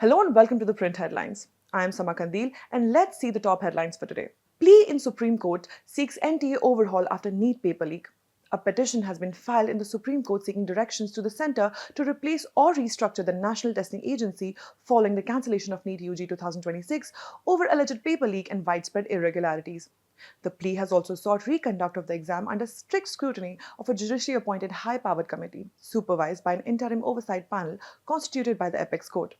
Hello and welcome to the Print Headlines. I am Samah Qundeel and let's see the top headlines for today. Plea in Supreme Court seeks NTA overhaul after NEET paper leak. A petition has been filed in the Supreme Court seeking directions to the centre to replace or restructure the National Testing Agency following the cancellation of NEET UG 2026 over alleged paper leak and widespread irregularities. The plea has also sought reconduct of the exam under strict scrutiny of a judicially appointed high-powered committee, supervised by an interim oversight panel constituted by the Apex Court.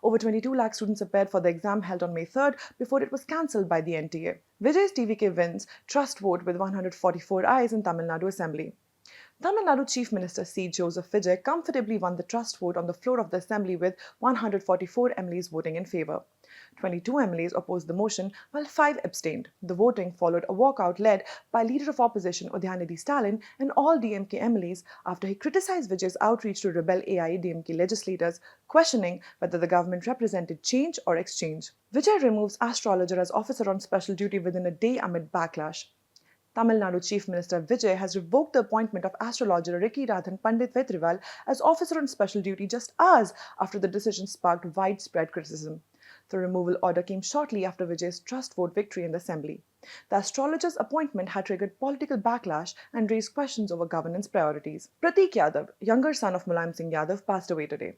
Over 22 lakh students appeared for the exam held on May 3rd before it was cancelled by the NTA. Vijay's TVK wins trust vote with 144 ayes in Tamil Nadu Assembly. Tamil Nadu Chief Minister C. Joseph Vijay comfortably won the trust vote on the floor of the Assembly with 144 MLAs voting in favour. 22 MLAs opposed the motion while 5 abstained. The voting followed a walkout led by Leader of Opposition Udhayanidhi Stalin and all DMK MLAs after he criticised Vijay's outreach to rebel AIADMK legislators, questioning whether the government represented change or exchange. Vijay removes astrologer as officer on special duty within a day amid backlash. Tamil Nadu Chief Minister Vijay has revoked the appointment of astrologer Rickey Radhan Pandit as officer on special duty just hours after the decision sparked widespread criticism. The removal order came shortly after Vijay's trust vote victory in the Assembly. The astrologer's appointment had triggered political backlash and raised questions over governance priorities. Prateek Yadav, younger son of Mulayam Singh Yadav, passed away today.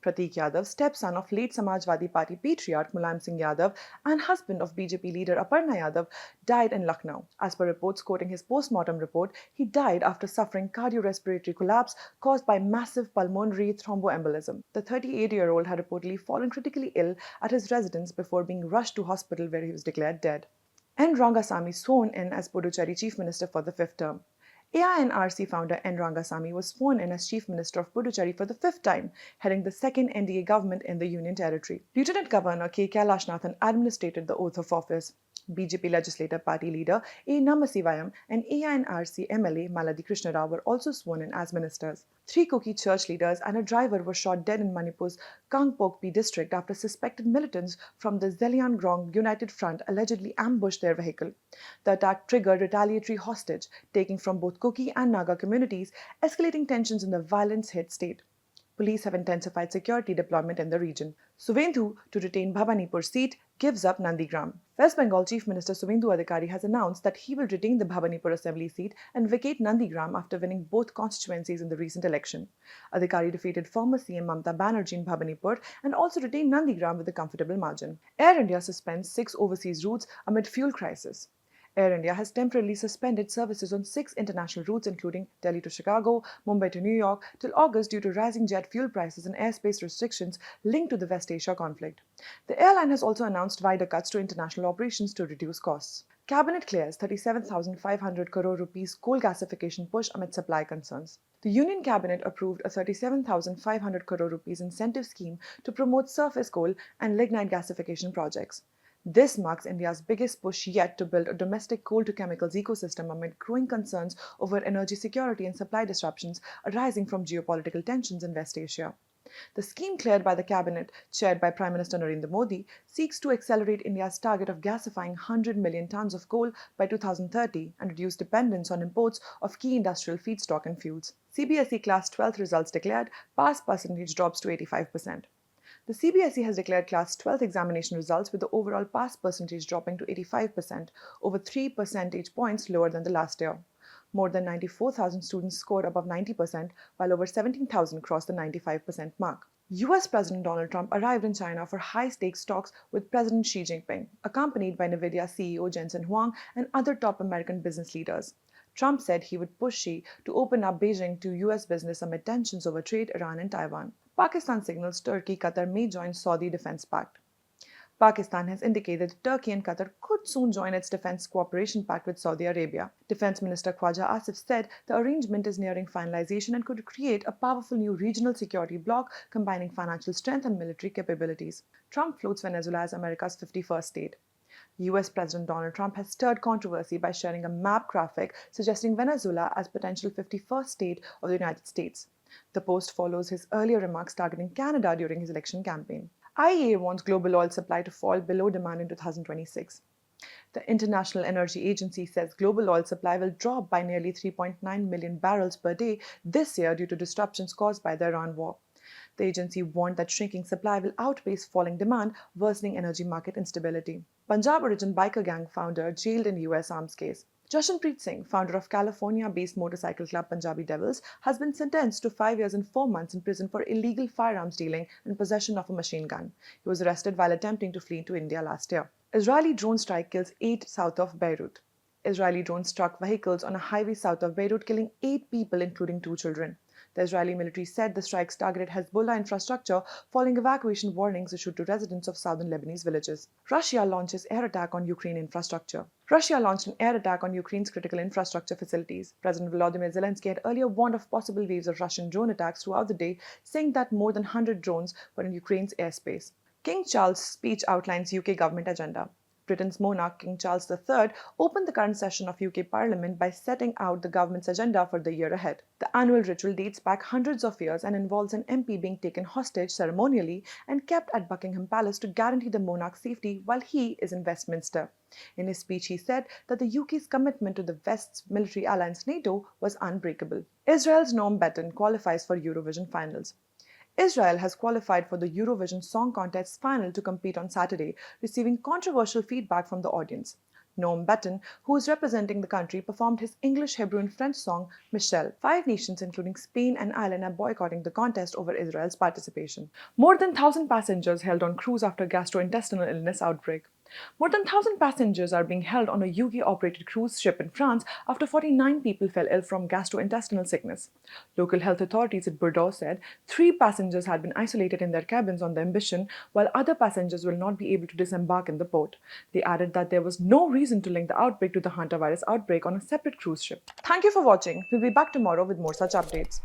Prateek Yadav, stepson of late Samajwadi Party patriarch Mulayam Singh Yadav and husband of BJP leader Aparna Yadav, died in Lucknow. As per reports quoting his post-mortem report, he died after suffering cardiorespiratory collapse caused by massive pulmonary thromboembolism. The 38-year-old had reportedly fallen critically ill at his residence before being rushed to hospital where he was declared dead. N. Rangasamy sworn in as Puducherry Chief Minister for the 5th term. AINRC founder N. Rangasamy was sworn in as Chief Minister of Puducherry for the 5th time, heading the second NDA government in the Union Territory. Lieutenant Governor K. Kailashnathan administered the oath of office. BJP Legislative Party leader A. Namasivayam and AINRC MLA Maladi Krishna Rao were also sworn in as ministers. 3 Kuki church leaders and a driver were shot dead in Manipur's Kangpokpi district after suspected militants from the Zeliangrong United Front allegedly ambushed their vehicle. The attack triggered retaliatory hostage taking from both Kuki and Naga communities, escalating tensions in the violence-hit state. Police have intensified security deployment in the region. Suvendu, to retain Bhabanipur seat, gives up Nandigram. West Bengal Chief Minister Suvendu Adhikari has announced that he will retain the Bhabanipur Assembly seat and vacate Nandigram after winning both constituencies in the recent election. Adhikari defeated former CM Mamata Banerjee in Bhabanipur and also retained Nandigram with a comfortable margin. Air India suspends 6 overseas routes amid fuel crisis. Air India has temporarily suspended services on 6 international routes including Delhi to Chicago, Mumbai to New York till August due to rising jet fuel prices and airspace restrictions linked to the West Asia conflict. The airline has also announced wider cuts to international operations to reduce costs. Cabinet clears 37,500 crore rupees coal gasification push amid supply concerns. The Union Cabinet approved a 37,500 crore rupees incentive scheme to promote surface coal and lignite gasification projects. This marks India's biggest push yet to build a domestic coal-to-chemicals ecosystem amid growing concerns over energy security and supply disruptions arising from geopolitical tensions in West Asia. The scheme cleared by the cabinet, chaired by Prime Minister Narendra Modi, seeks to accelerate India's target of gasifying 100 million tons of coal by 2030 and reduce dependence on imports of key industrial feedstock and fuels. CBSE Class 12th results declared, pass percentage drops to 85%. The CBSE has declared Class 12th examination results with the overall pass percentage dropping to 85%, over 3 percentage points lower than the last year. More than 94,000 students scored above 90%, while over 17,000 crossed the 95% mark. US President Donald Trump arrived in China for high-stakes talks with President Xi Jinping, accompanied by Nvidia CEO Jensen Huang and other top American business leaders. Trump said he would push Xi to open up Beijing to US business amid tensions over trade, Iran and Taiwan. Pakistan signals Turkey Qatar may join Saudi Defense Pact. Pakistan has indicated that Turkey and Qatar could soon join its defense cooperation pact with Saudi Arabia. Defense Minister Khwaja Asif said the arrangement is nearing finalization and could create a powerful new regional security bloc combining financial strength and military capabilities. Trump floats Venezuela as America's 51st state. US President Donald Trump has stirred controversy by sharing a map graphic suggesting Venezuela as potential 51st state of the United States. The post follows his earlier remarks targeting Canada during his election campaign. IEA wants global oil supply to fall below demand in 2026. The International Energy Agency says global oil supply will drop by nearly 3.9 million barrels per day this year due to disruptions caused by the Iran war. The agency warned that shrinking supply will outpace falling demand, worsening energy market instability. Punjab origin biker gang founder jailed in US arms case. Jashanpreet Singh, founder of California-based motorcycle club Punjabi Devils, has been sentenced to 5 years and 4 months in prison for illegal firearms dealing and possession of a machine gun. He was arrested while attempting to flee to India last year. Israeli drone strike kills 8 south of Beirut. Israeli drones struck vehicles on a highway south of Beirut, killing 8 people, including 2 children. The Israeli military said the strikes targeted Hezbollah infrastructure following evacuation warnings issued to residents of southern Lebanese villages. Russia launches air attack on Ukraine infrastructure. Russia launched an air attack on Ukraine's critical infrastructure facilities. President Volodymyr Zelensky had earlier warned of possible waves of Russian drone attacks throughout the day, saying that more than 100 drones were in Ukraine's airspace. King Charles' speech outlines UK government agenda. Britain's monarch, King Charles III, opened the current session of UK Parliament by setting out the government's agenda for the year ahead. The annual ritual dates back hundreds of years and involves an MP being taken hostage ceremonially and kept at Buckingham Palace to guarantee the monarch's safety while he is in Westminster. In his speech, he said that the UK's commitment to the West's military alliance NATO was unbreakable. Israel's Norm Betten qualifies for Eurovision finals. Israel has qualified for the Eurovision Song Contest final to compete on Saturday, receiving controversial feedback from the audience. Norm Betten, who is representing the country, performed his English, Hebrew and French song, Michelle. 5 nations, including Spain and Ireland, are boycotting the contest over Israel's participation. More than 1,000 passengers held on cruise after gastrointestinal illness outbreak. More than 1,000 passengers are being held on a UK-operated cruise ship in France after 49 people fell ill from gastrointestinal sickness. Local health authorities at Bordeaux said 3 passengers had been isolated in their cabins on the Ambition, while other passengers will not be able to disembark in the port. They added that there was no reason to link the outbreak to the hantavirus outbreak on a separate cruise ship. Thank you for watching. We'll be back tomorrow with more such updates.